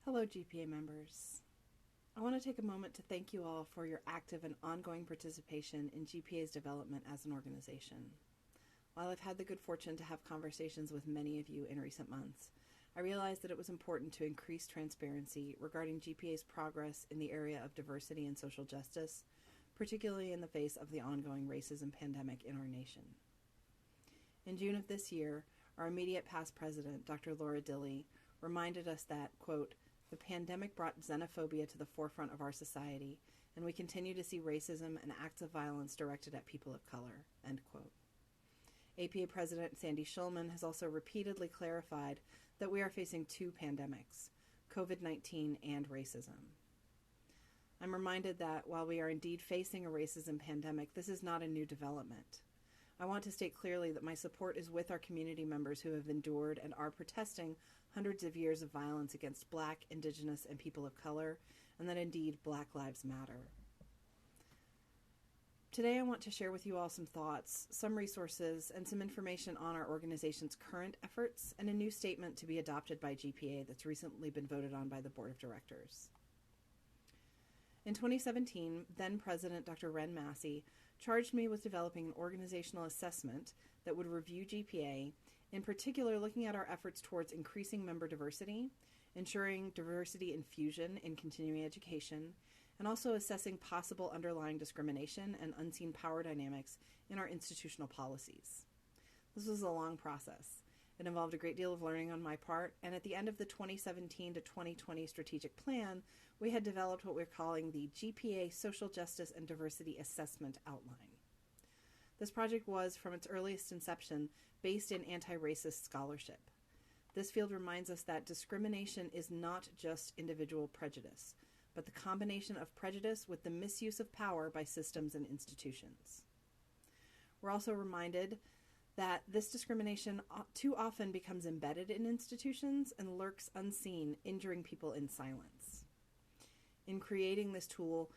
Hello, GPA members. I want to take a moment to thank you all for your active and ongoing participation in GPA's development as an organization. While I've had the good fortune to have conversations with many of you in recent months, I realized that it was important to increase transparency regarding GPA's progress in the area of diversity and social justice, particularly in the face of the ongoing racism pandemic in our nation. In June of this year, our immediate past president, Dr. Laura Dilley, reminded us that, quote, "The pandemic brought xenophobia to the forefront of our society, and we continue to see racism and acts of violence directed at people of color," end quote. APA President Sandy Shulman has also repeatedly clarified that we are facing two pandemics, COVID-19 and racism. I'm reminded that while we are indeed facing a racism pandemic, this is not a new development. I want to state clearly that my support is with our community members who have endured and are protesting hundreds of years of violence against Black, Indigenous, and people of color, and that indeed Black lives matter. Today I want to share with you all some thoughts, some resources, and some information on our organization's current efforts and a new statement to be adopted by GPA that's recently been voted on by the Board of Directors. In 2017, then President Dr. Ren Massey charged me with developing an organizational assessment that would review GPA, in particular looking at our efforts towards increasing member diversity, ensuring diversity infusion in continuing education, and also assessing possible underlying discrimination and unseen power dynamics in our institutional policies. This was a long process. It involved a great deal of learning on my part, and at the end of the 2017 to 2020 strategic plan, we had developed what we're calling the GPA Social Justice and Diversity Assessment Outline. This project was, from its earliest inception, based in anti-racist scholarship. This field reminds us that discrimination is not just individual prejudice, but the combination of prejudice with the misuse of power by systems and institutions. We're also reminded that this discrimination too often becomes embedded in institutions and lurks unseen, injuring people in silence. In creating this tool,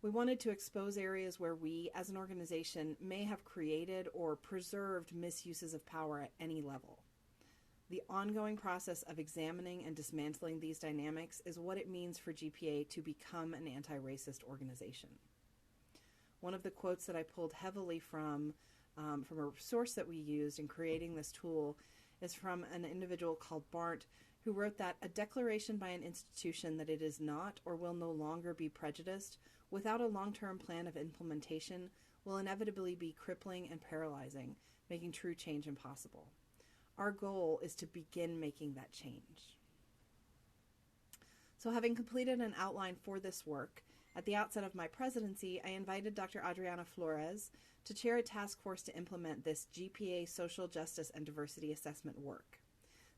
we wanted to expose areas where we, as an organization, may have created or preserved misuses of power at any level. The ongoing process of examining and dismantling these dynamics is what it means for GPA to become an anti-racist organization. One of the quotes that I pulled heavily from a source that we used in creating this tool is from an individual called Barnt, who wrote that a declaration by an institution that it is not or will no longer be prejudiced without a long-term plan of implementation will inevitably be crippling and paralyzing, making true change impossible. Our goal is to begin making that change. So having completed an outline for this work, at the outset of my presidency, I invited Dr. Adriana Flores to chair a task force to implement this GPA Social Justice and Diversity Assessment work.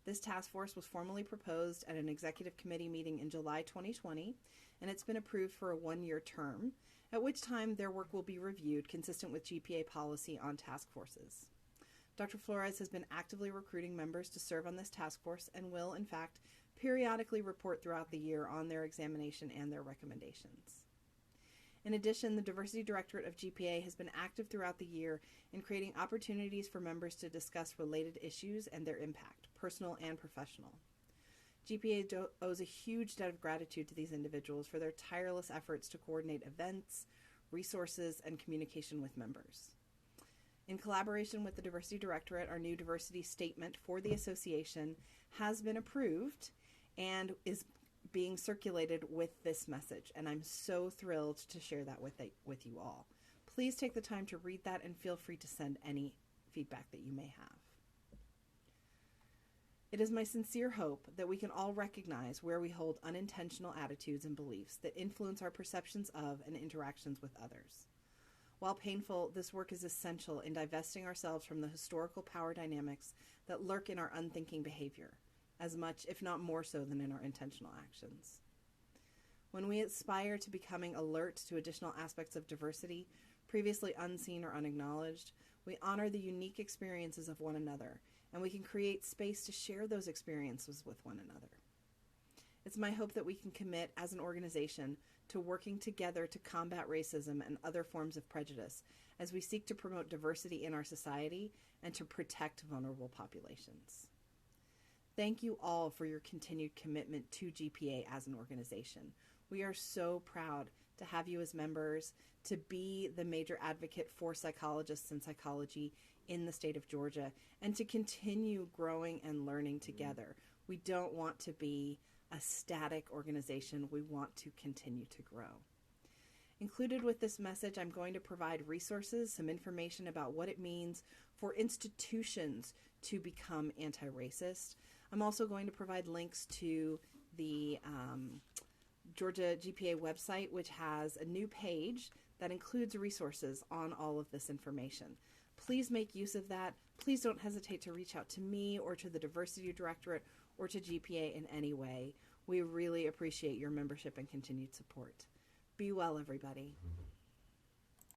This task force was formally proposed at an executive committee meeting in July 2020, and it's been approved for a one-year term, at which time their work will be reviewed consistent with GPA policy on task forces. Dr. Flores has been actively recruiting members to serve on this task force and will, in fact, periodically report throughout the year on their examination and their recommendations. In addition, the Diversity Directorate of GPA has been active throughout the year in creating opportunities for members to discuss related issues and their impact, personal and professional. GPA owes a huge debt of gratitude to these individuals for their tireless efforts to coordinate events, resources, and communication with members. In collaboration with the Diversity Directorate, our new diversity statement for the association has been approved and is being circulated with this message, and I'm so thrilled to share that with you all. Please take the time to read that and feel free to send any feedback that you may have. It is my sincere hope that we can all recognize where we hold unintentional attitudes and beliefs that influence our perceptions of and interactions with others. While painful, this work is essential in divesting ourselves from the historical power dynamics that lurk in our unthinking behavior, as much, if not more so, than in our intentional actions. When we aspire to becoming alert to additional aspects of diversity, previously unseen or unacknowledged, we honor the unique experiences of one another, and we can create space to share those experiences with one another. It's my hope that we can commit as an organization to working together to combat racism and other forms of prejudice as we seek to promote diversity in our society and to protect vulnerable populations. Thank you all for your continued commitment to GPA as an organization. We are so proud to have you as members, to be the major advocate for psychologists and psychology in the state of Georgia, and to continue growing and learning together. We don't want to be a static organization. We want to continue to grow. Included with this message, I'm going to provide resources, some information about what it means for institutions to become anti-racist. I'm also going to provide links to the Georgia GPA website, which has a new page that includes resources on all of this information. Please make use of that. Please don't hesitate to reach out to me or to the Diversity Directorate or to GPA in any way. We really appreciate your membership and continued support. Be well, everybody.